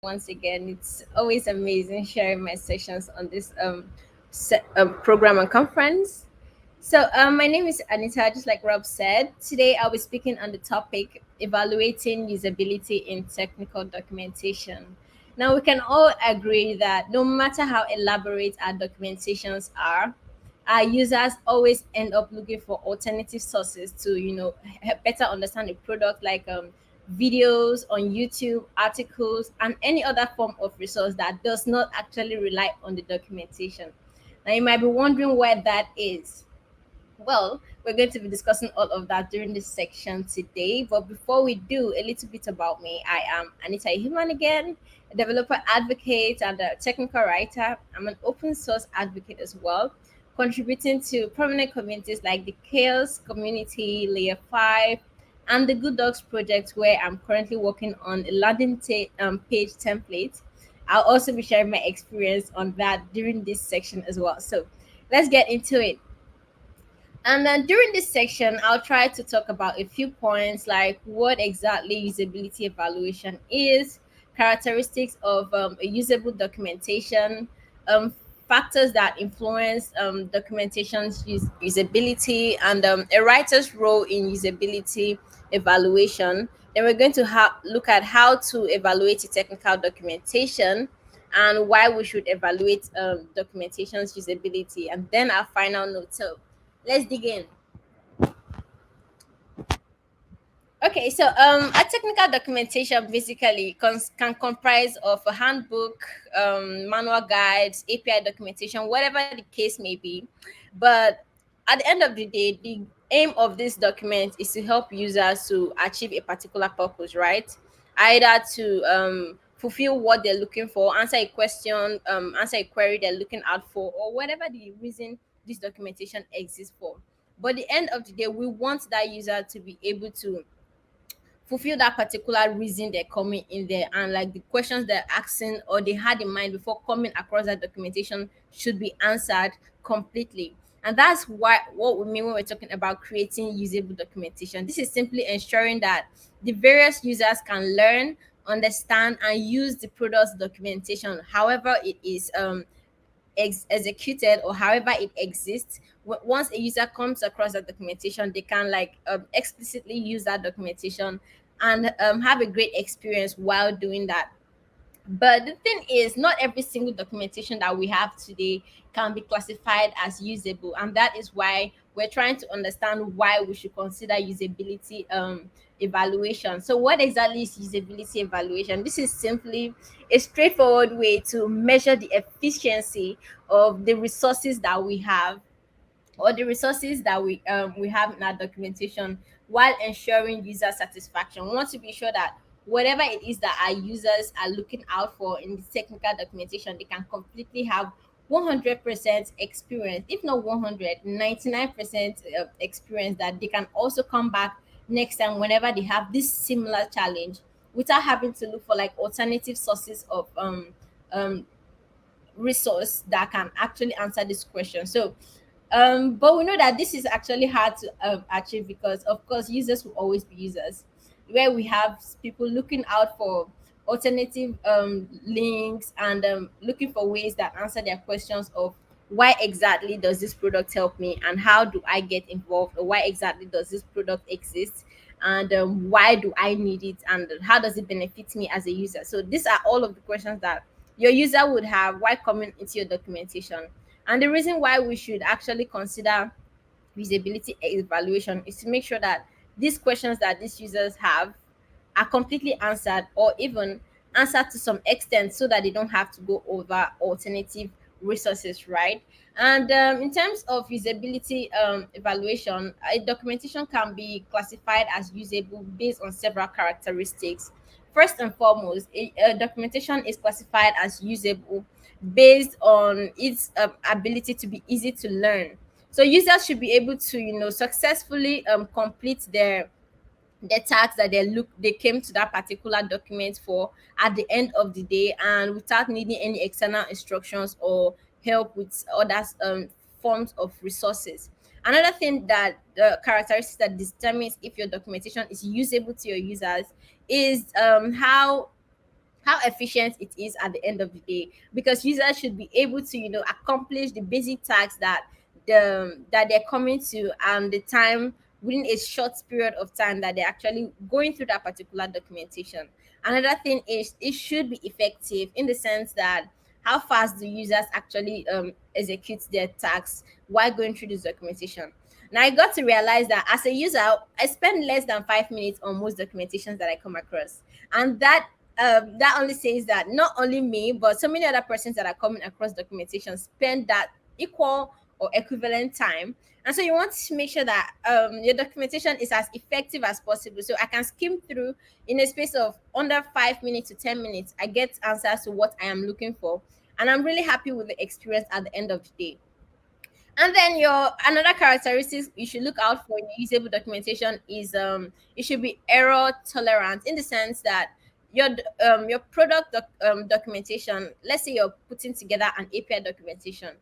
once again. It's always amazing sharing my sessions on this program and conference. My name is Anita, just like Rob said. Today, I'll be speaking on the topic evaluating usability in technical documentation. Now, we can all agree that no matter how elaborate our documentations are, our users always end up looking for alternative sources to, better understand the product, like videos on YouTube, articles, and any other form of resource that does not actually rely on the documentation. Now, you might be wondering why that is. Well, we're going to be discussing all of that during this section today. But before we do, a little bit about me. I am Anita Ihuman again, a developer advocate and a technical writer. I'm an open source advocate as well, contributing to prominent communities like the Chaos Community, Layer 5, and the Good Dogs project, where I'm currently working on a page template. I'll also be sharing my experience on that during this section as well. So let's get into it. And then during this section, I'll try to talk about a few points like what exactly usability evaluation is, characteristics of a usable documentation, factors that influence documentation's usability, and a writer's role in usability evaluation. Then we're going to look at how to evaluate a technical documentation and why we should evaluate documentation's usability. And then our final note. So let's dig in. Okay, so a technical documentation basically can comprise of a handbook, manual guides, API documentation, whatever the case may be. But at the end of the day, the aim of this document is to help users to achieve a particular purpose, right? Either to fulfill what they're looking for, answer a question, answer a query they're looking out for, or whatever the reason this documentation exists for. But at the end of the day, we want that user to be able to fulfill that particular reason they're coming in there, and like the questions they're asking or they had in mind before coming across that documentation should be answered completely. And that's what we mean when we're talking about creating usable documentation. This is simply ensuring that the various users can learn, understand, and use the product's documentation however it is executed, or however it exists. Once a user comes across that documentation, they can like explicitly use that documentation and have a great experience while doing that. But the thing is, not every single documentation that we have today can be classified as usable, and that is why we're trying to understand why we should consider usability evaluation. So, what exactly is usability evaluation? This is simply a straightforward way to measure the efficiency of the resources that we have, or the resources that we have in our documentation, while ensuring user satisfaction. We want to be sure that whatever it is that our users are looking out for in the technical documentation, they can completely have 100% experience, if not 199% experience, that they can also come back next time whenever they have this similar challenge without having to look for like alternative sources of um, resource that can actually answer this question. So but we know that this is actually hard to achieve because, of course, users will always be users. Where we have people looking out for alternative links and looking for ways that answer their questions of why exactly does this product help me, and how do I get involved, or why exactly does this product exist, and why do I need it, and how does it benefit me as a user. So these are all of the questions that your user would have while coming into your documentation. And the reason why we should actually consider usability evaluation is to make sure that these questions that these users have are completely answered, or even answered to some extent, so that they don't have to go over alternative resources, right? And in terms of usability evaluation, a documentation can be classified as usable based on several characteristics. First and foremost, a documentation is classified as usable based on its ability to be easy to learn. So users should be able to, successfully complete the tasks that they came to that particular document for at the end of the day, and without needing any external instructions or help with other forms of resources. Another thing that the characteristics that determines if your documentation is usable to your users is how how efficient it is at the end of the day, because users should be able to accomplish the basic tasks that they're coming to, and the time within a short period of time that they're actually going through that particular documentation. Another thing is it should be effective in the sense that how fast do users actually execute their tasks while going through this documentation. Now I got to realize that as a user, I spend less than 5 minutes on most documentations that I come across, and that only says that not only me, but so many other persons that are coming across documentation spend that equal or equivalent time. And so you want to make sure that your documentation is as effective as possible. So I can skim through in a space of under 5 minutes to 10 minutes. I get answers to what I am looking for, and I'm really happy with the experience at the end of the day. And then your another characteristics you should look out for in usable documentation is it should be error tolerant, in the sense that your product documentation, let's say you're putting together an API documentation,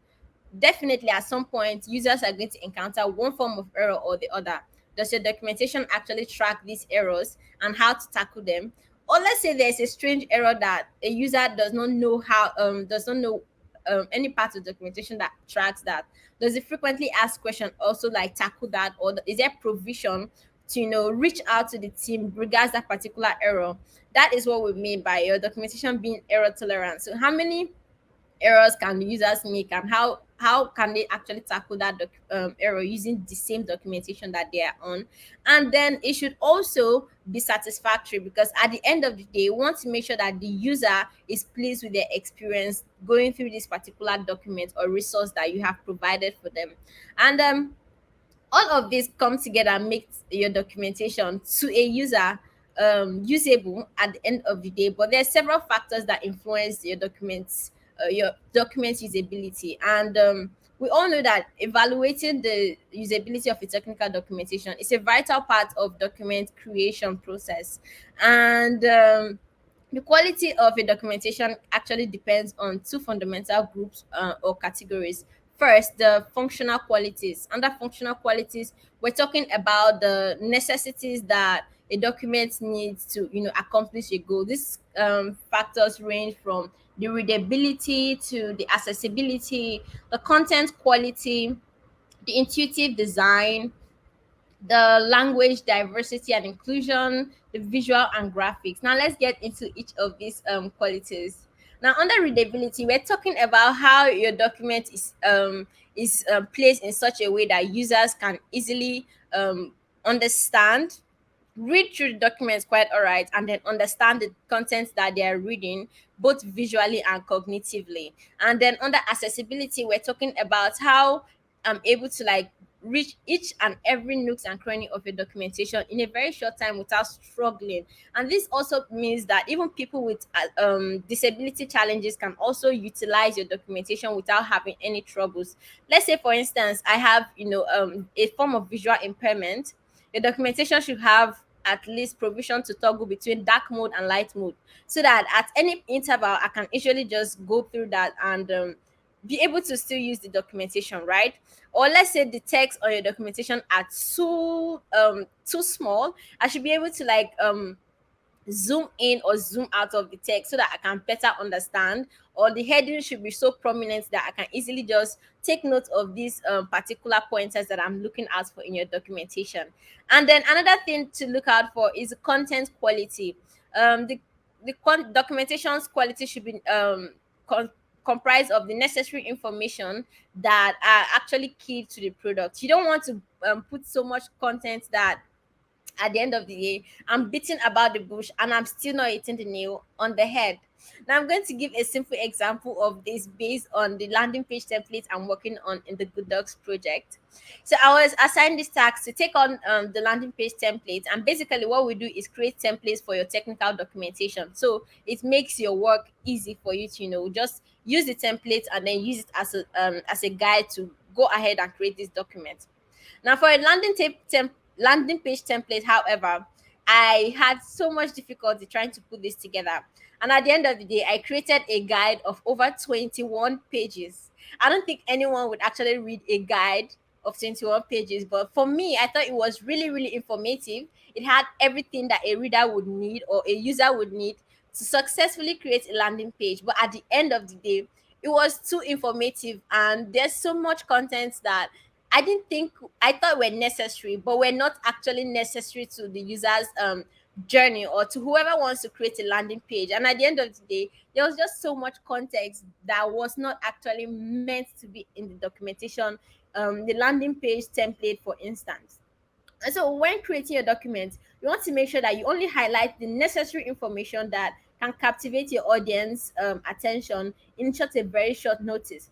definitely at some point users are going to encounter one form of error or the other. Does your documentation actually track these errors and how to tackle them? Or let's say there's a strange error that a user does not know any part of documentation that tracks that. Does it frequently ask question also like tackle that, or is there provision to reach out to the team regards that particular error? That is what we mean by your documentation being error tolerant. So how many errors can the users make, and how can they actually tackle that error using the same documentation that they are on? And then it should also be satisfactory, because at the end of the day, you want to make sure that the user is pleased with their experience going through this particular document or resource that you have provided for them. And all of this come together and makes your documentation to a user usable at the end of the day. But there are several factors that influence your document usability, and we all know that evaluating the usability of a technical documentation is a vital part of document creation process. And the quality of a documentation actually depends on two fundamental groups or categories. First, the functional qualities. Under functional qualities, we're talking about the necessities that a document needs to, accomplish a goal. These factors range from the readability to the accessibility, the content quality, the intuitive design, the language diversity and inclusion, the visual and graphics. Now let's get into each of these qualities. Now under readability, we're talking about how your document is placed in such a way that users can easily understand, read through the documents quite all right, and then understand the content that they are reading, both visually and cognitively. And then under accessibility, we're talking about how I'm able to like reach each and every nooks and cranny of a documentation in a very short time without struggling. And this also means that even people with disability challenges can also utilize your documentation without having any troubles. Let's say for instance I have a form of visual impairment. The documentation should have at least provision to toggle between dark mode and light mode, so that at any interval I can easily just go through that and be able to still use the documentation, right? Or let's say the text on your documentation are too small, I should be able to like zoom in or zoom out of the text so that I can better understand, or the heading should be so prominent that I can easily just take note of these particular pointers that I'm looking out for in your documentation. And then another thing to look out for is content quality. The documentation's quality should be comprised of the necessary information that are actually key to the product. You don't want to put so much content that at the end of the day, I'm beating about the bush and I'm still not hitting the nail on the head. Now, I'm going to give a simple example of this based on the landing page template I'm working on in the Good Docs project. So, I was assigned this task to take on the landing page template, and basically, what we do is create templates for your technical documentation. So, it makes your work easy for you to, just use the template and then use it as a guide to go ahead and create this document. Now, for a landing page template, however, I had so much difficulty trying to put this together. And at the end of the day, I created a guide of over 21 pages. I don't think anyone would actually read a guide of 21 pages, but for me, I thought it was really, really informative. It had everything that a reader would need or a user would need to successfully create a landing page, but at the end of the day, it was too informative, and there's so much content that I didn't think I thought were necessary, but were not actually necessary to the user's journey, or to whoever wants to create a landing page. And at the end of the day, there was just so much context that was not actually meant to be in the documentation, the landing page template, for instance. And so when creating your document, you want to make sure that you only highlight the necessary information that can captivate your audience attention in such a very short notice.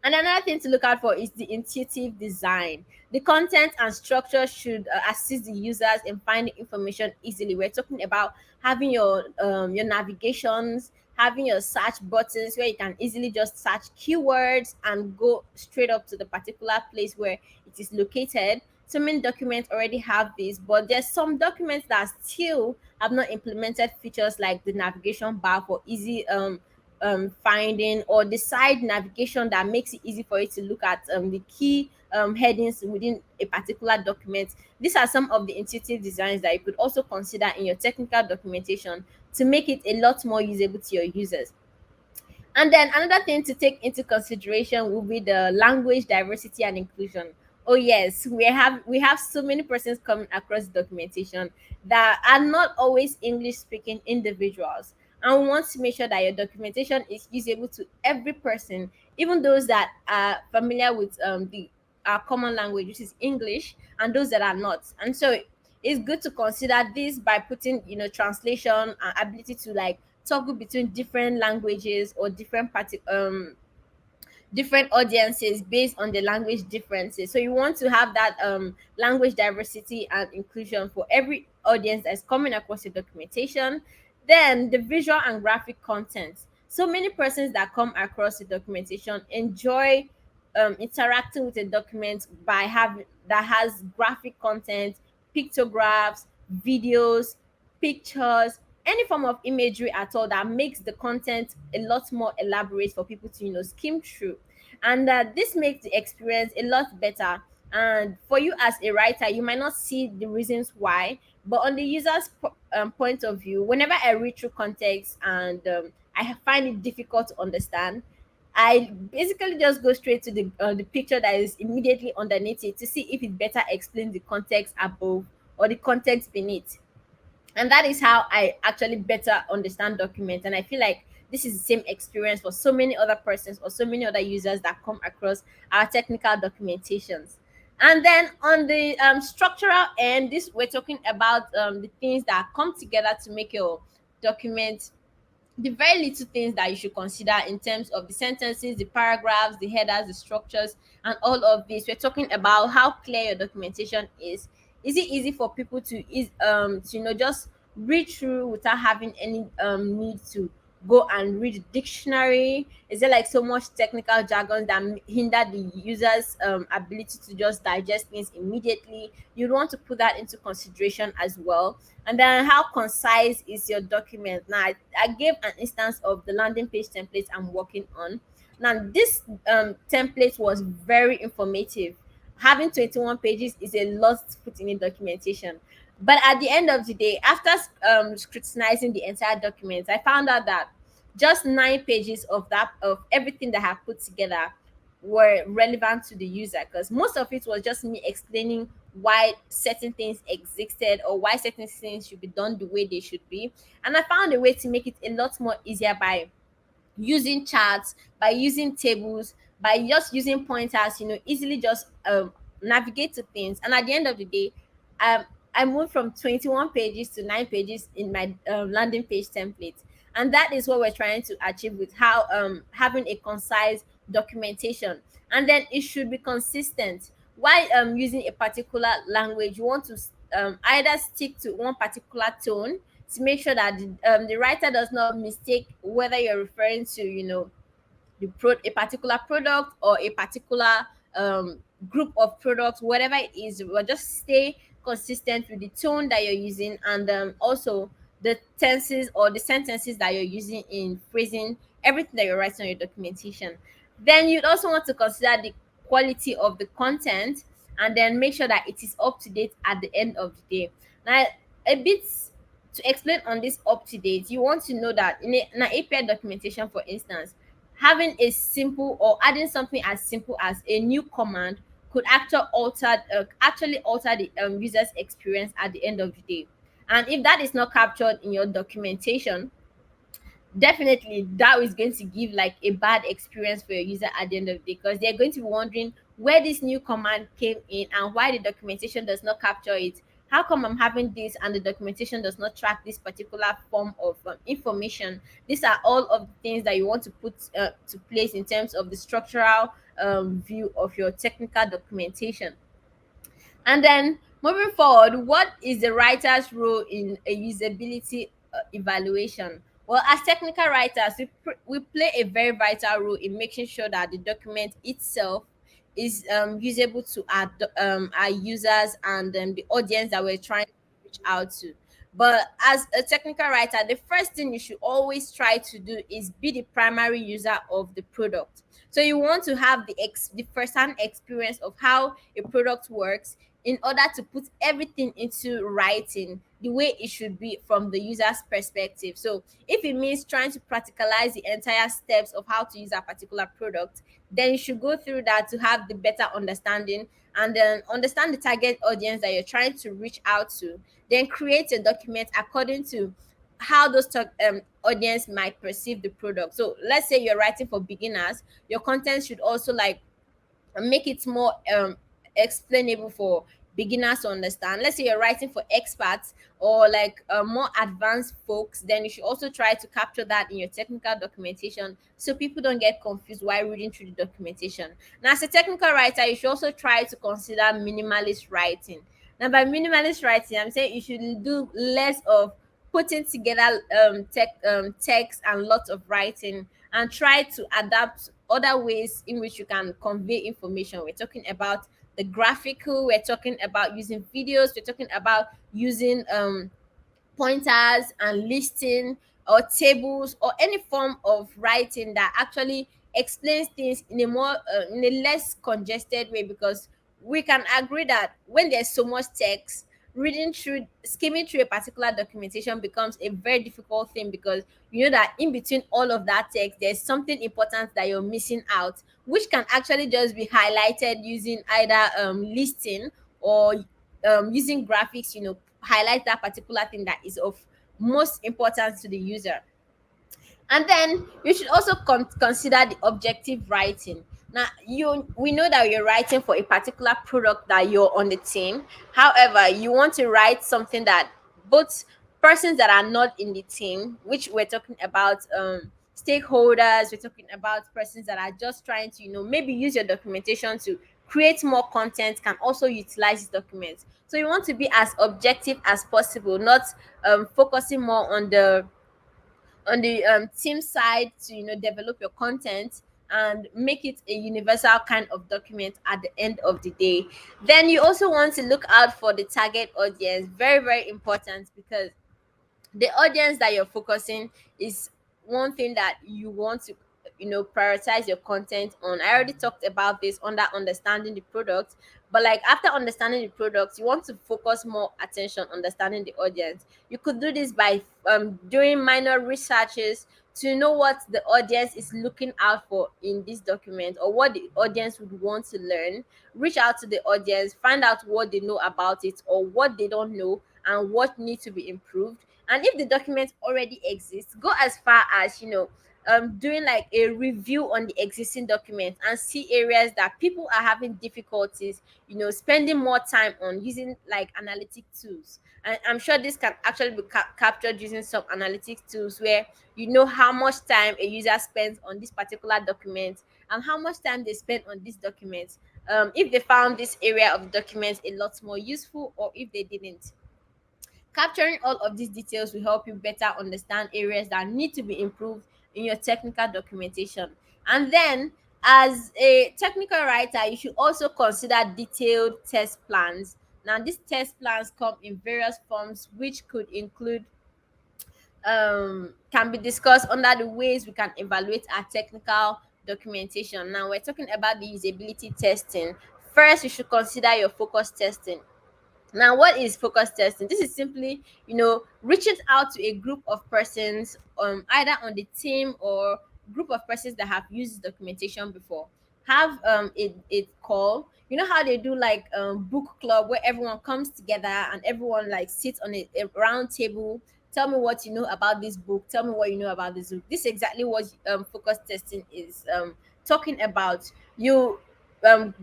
And another thing to look out for is the intuitive design. The content and structure should assist the users in finding information easily. We're talking about having your navigations, having your search buttons where you can easily just search keywords and go straight up to the particular place where it is located. So many documents already have this, but there's some documents that still have not implemented features like the navigation bar for easy finding, or the side navigation that makes it easy for you to look at the key headings within a particular document. These are some of the intuitive designs that you could also consider in your technical documentation to make it a lot more usable to your users. And then another thing to take into consideration will be the language diversity and inclusion. Oh yes, we have so many persons coming across documentation that are not always English speaking individuals. And we want to make sure that your documentation is usable to every person, even those that are familiar with the our common language, which is English, and those that are not. And so it's good to consider this by putting, translation and ability to like toggle between different languages or different audiences based on the language differences. So you want to have that language diversity and inclusion for every audience that's coming across your documentation. Then the visual and graphic content. So many persons that come across the documentation enjoy interacting with a document by having that has graphic content, pictographs, videos, pictures, any form of imagery at all that makes the content a lot more elaborate for people to skim through. And this makes the experience a lot better. And for you as a writer, you might not see the reasons why, but on the user's point of view, whenever I read through context and I find it difficult to understand, I basically just go straight to the picture that is immediately underneath it to see if it better explains the context above or the context beneath. And that is how I actually better understand documents. And I feel like this is the same experience for so many other persons or so many other users that come across our technical documentations. And then on the structural end, this we're talking about the things that come together to make your document, the very little things that you should consider in terms of the sentences, the paragraphs, the headers, the structures, and all of this. We're talking about how clear your documentation is. Is it easy for people to just read through without having any need to go and read the dictionary? Is there like so much technical jargon that hinder the user's ability to just digest things immediately? You want to put that into consideration as well. And then how concise is your document? Now I gave an instance of the landing page template I'm working on. Now this template was very informative. Having 21 pages is a lot to put in a documentation. But at the end of the day, after scrutinizing the entire document, I found out that just 9 pages of everything that I have put together were relevant to the user, because most of it was just me explaining why certain things existed or why certain things should be done the way they should be. And I found a way to make it a lot more easier by using charts, by using tables, by just using pointers, easily just navigate to things. And at the end of the day, um, I moved from 21 pages to 9 pages in my landing page template. And that is what we're trying to achieve with how having a concise documentation. And then it should be consistent. While using a particular language, you want to either stick to one particular tone to make sure that the writer does not mistake whether you're referring to a particular product or a particular group of products, whatever it is. But just stay consistent with the tone that you're using, and also the tenses or the sentences that you're using in phrasing everything that you're writing on your documentation. Then you'd also want to consider the quality of the content, and then make sure that it is up to date at the end of the day. Now, a bit to explain on this up to date, you want to know that in an API documentation, for instance, having a simple or adding something as simple as a new command could actually alter the user's experience at the end of the day. And if that is not captured in your documentation, definitely that is going to give like a bad experience for your user at the end of the day, because they're going to be wondering where this new command came in and why the documentation does not capture it. How come I'm having this and the documentation does not track this particular form of information? These are all of the things that you want to put to place in terms of the structural view of your technical documentation. And then moving forward, what is the writer's role in a usability evaluation? Well, as technical writers, we play a very vital role in making sure that the document itself is usable to our users and the audience that we're trying to reach out to. But as a technical writer, the first thing you should always try to do is be the primary user of the product. So you want to have the first-hand experience of how a product works in order to put everything into writing the way it should be from the user's perspective. So if it means trying to practicalize the entire steps of how to use a particular product, then you should go through that to have the better understanding and then understand the target audience that you're trying to reach out to. Then create a document according to how those audience might perceive the product. So let's say you're writing for beginners, your content should also like make it more explainable for beginners to understand. Let's say you're writing for experts or like more advanced folks, then you should also try to capture that in your technical documentation so people don't get confused while reading through the documentation. Now, as a technical writer, you should also try to consider minimalist writing. Now, by minimalist writing, I'm saying you should do less of putting together text and lots of writing, and try to adapt other ways in which you can convey information. We're talking about the graphical, we're talking about using videos, we're talking about using pointers and listing or tables or any form of writing that actually explains things in a more in a less congested way, because we can agree that when there's so much text, skimming through a particular documentation becomes a very difficult thing, because you know that in between all of that text there's something important that you're missing out, which can actually just be highlighted using either listing or using graphics, highlight that particular thing that is of most importance to the user. And then you should also consider the objective writing. Now, we know that you're writing for a particular product that you're on the team. However, you want to write something that both persons that are not in the team, which we're talking about stakeholders, we're talking about persons that are just trying to, maybe use your documentation to create more content, can also utilize this document. So you want to be as objective as possible, not focusing more on the team side to develop your content and make it a universal kind of document at the end of the day. Then you also want to look out for the target audience. Very, very important, because the audience that you're focusing is one thing that you want to prioritize your content on. I already talked about this under understanding the product, but like after understanding the product, you want to focus more attention on understanding the audience. You could do this by doing minor researches to know what the audience is looking out for in this document, or what the audience would want to learn. Reach out to the audience, find out what they know about it or what they don't know and what needs to be improved. And if the document already exists, go as far as doing like a review on the existing document and see areas that people are having difficulties, spending more time on, using like analytic tools. And I'm sure this can actually be captured using some analytic tools, where you know how much time a user spends on this particular document and how much time they spend on this document, if they found this area of the document a lot more useful or if they didn't. Capturing all of these details will help you better understand areas that need to be improved in your technical documentation. And then, as a technical writer, you should also consider detailed test plans. Now, these test plans come in various forms, which could include can be discussed under the ways we can evaluate our technical documentation. Now, we're talking about the usability testing. First, you should consider your focus testing. Now, what is focus testing? This is simply, reaching out to a group of persons, either on the team or group of persons that have used documentation before. Have a call. You know how they do like book club where everyone comes together and everyone like sits on a round table. Tell me what you know about this book. Tell me what you know about this book. This is exactly what focus testing is talking about. You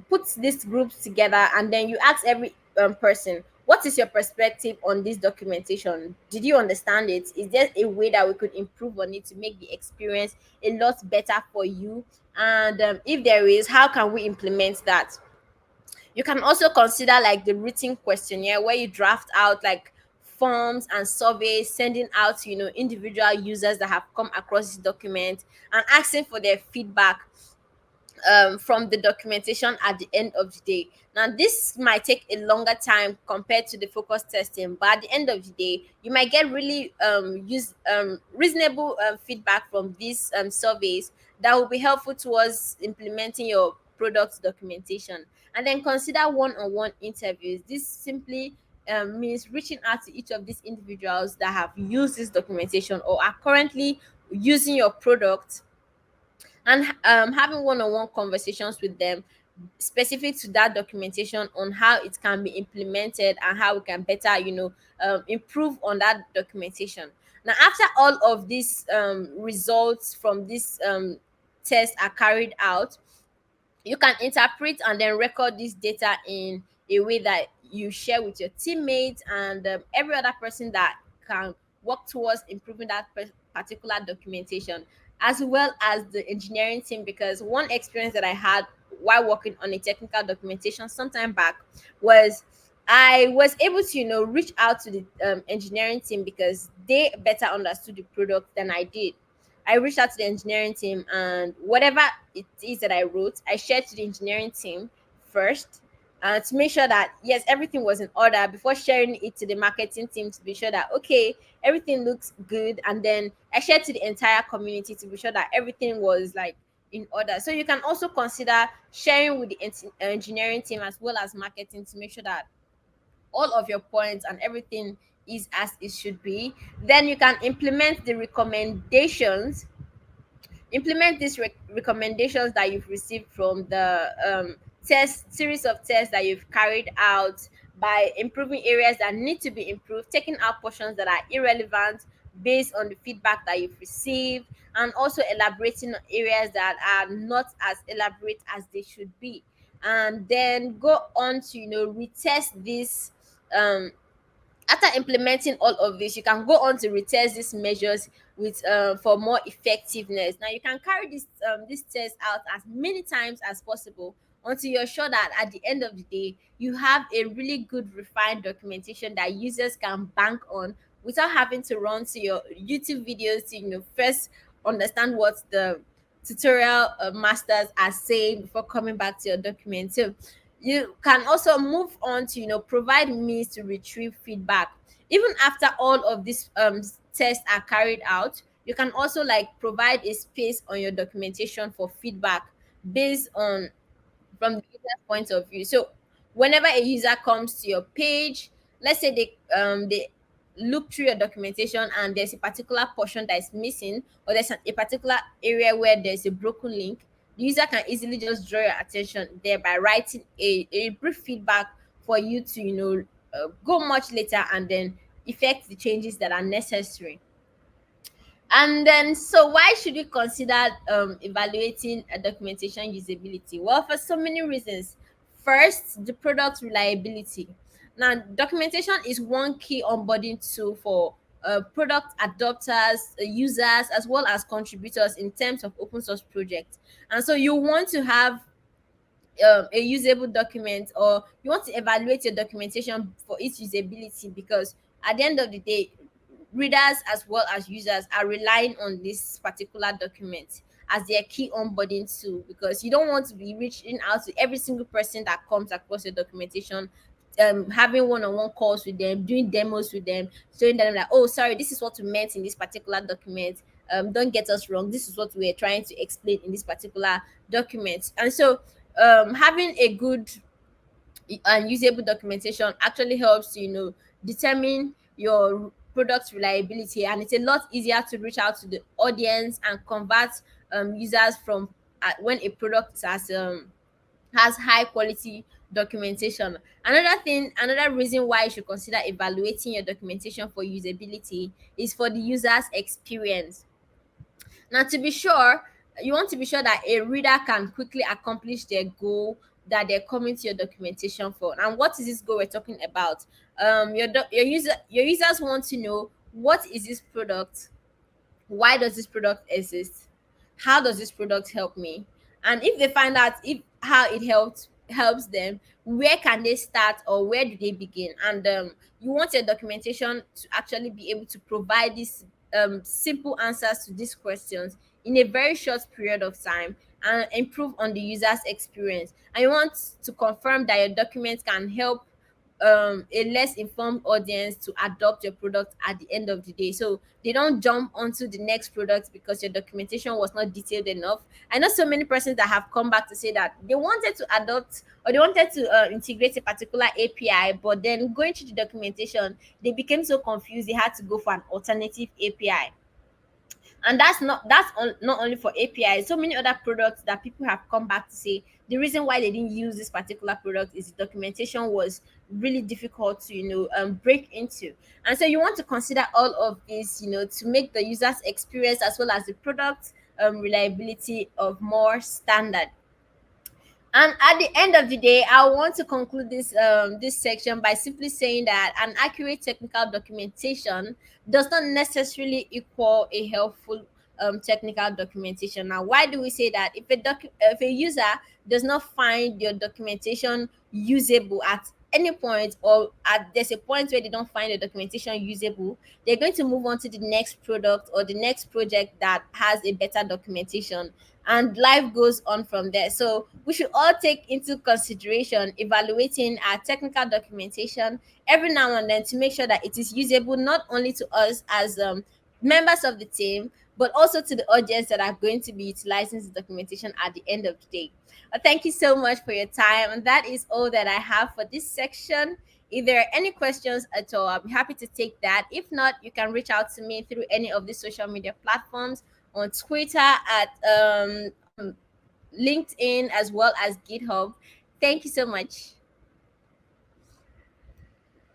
put these groups together and then you ask every person, what is your perspective on this documentation? Did you understand it? Is there a way that we could improve on it to make the experience a lot better for you? And if there is, how can we implement that? You can also consider like the written questionnaire where you draft out like forms and surveys, sending out to individual users that have come across this document and asking for their feedback from the documentation at the end of the day. Now, this might take a longer time compared to the focus testing, but at the end of the day, you might get really reasonable feedback from these surveys that will be helpful towards implementing your product documentation. And then consider one-on-one interviews. This simply means reaching out to each of these individuals that have used this documentation or are currently using your product, and having one-on-one conversations with them specific to that documentation on how it can be implemented and how we can better improve on that documentation. Now, after all of these results from this test are carried out, you can interpret and then record this data in a way that you share with your teammates and every other person that can work towards improving that particular documentation, as well as the engineering team. Because one experience that I had while working on a technical documentation sometime back was I was able to reach out to the engineering team because they better understood the product than I did. I reached out to the engineering team, and whatever it is that I wrote, I shared to the engineering team first, to make sure that yes, everything was in order before sharing it to the marketing team to be sure that okay, everything looks good. And then I shared to the entire community to be sure that everything was like in order. So you can also consider sharing with the engineering team as well as marketing to make sure that all of your points and everything is as it should be. Then you can implement these recommendations that you've received from the test series of tests that you've carried out by improving areas that need to be improved, taking out portions that are irrelevant based on the feedback that you've received, and also elaborating on areas that are not as elaborate as they should be. And then go on to retest this. After implementing all of this, you can go on to retest these measures with for more effectiveness. Now you can carry this test out as many times as possible until you're sure that at the end of the day you have a really good refined documentation that users can bank on without having to run to your YouTube videos to first understand what the tutorial masters are saying before coming back to your document. So you can also move on to provide means to retrieve feedback even after all of these tests are carried out. You can also like provide a space on your documentation for feedback based on from the user's point of view. So whenever a user comes to your page, let's say they look through your documentation and there's a particular portion that is missing, or there's a particular area where there's a broken link, the user can easily just draw your attention there by writing a brief feedback for you to go much later and then effect the changes that are necessary. And then, so why should you consider evaluating a documentation usability? Well, for so many reasons. First, the product reliability. Now, documentation is one key onboarding tool for product adopters, users, as well as contributors in terms of open source projects. And so, you want to have a usable document, or you want to evaluate your documentation for its usability, because at the end of the day, readers as well as users are relying on this particular document as their key onboarding tool, because you don't want to be reaching out to every single person that comes across your documentation, having one-on-one calls with them, doing demos with them, showing them like, oh sorry, this is what we meant in this particular document, don't get us wrong, this is what we're trying to explain in this particular document. And so having a good and usable documentation actually helps to, determine your product reliability, and it's a lot easier to reach out to the audience and convert users from when a product has high quality documentation. Another reason why you should consider evaluating your documentation for usability is for the user's experience. Now, to be sure, you want to be sure that a reader can quickly accomplish their goal that they're coming to your documentation for. And what is this goal we're talking about? Your users want to know, what is this product? Why does this product exist? How does this product help me? And if they find out if how it helps them, where can they start or where do they begin? And you want your documentation to actually be able to provide these simple answers to these questions in a very short period of time and improve on the user's experience. And you want to confirm that your documents can help a less informed audience to adopt your product at the end of the day, so they don't jump onto the next product because your documentation was not detailed enough. I know so many persons that have come back to say that they wanted to adopt or they wanted to integrate a particular API, but then going through the documentation, they became so confused they had to go for an alternative API. And not only for API. So many other products that people have come back to say the reason why they didn't use this particular product is the documentation was really difficult to break into. And so you want to consider all of this, to make the user's experience as well as the product reliability of more standard. And at the end of the day, I want to conclude this section by simply saying that an accurate technical documentation does not necessarily equal a helpful technical documentation. Now, why do we say that? If a user does not find your documentation usable at any point, or at there's a point where they don't find the documentation usable, they're going to move on to the next product or the next project that has a better documentation, and life goes on from there. So we should all take into consideration evaluating our technical documentation every now and then to make sure that it is usable not only to us as members of the team, but also to the audience that are going to be utilizing the documentation at the end of the day. Thank you so much for your time, and that is all that I have for this section. If there are any questions at all, I'll be happy to take that. If not, you can reach out to me through any of the social media platforms, on Twitter at LinkedIn, as well as GitHub. Thank you so much.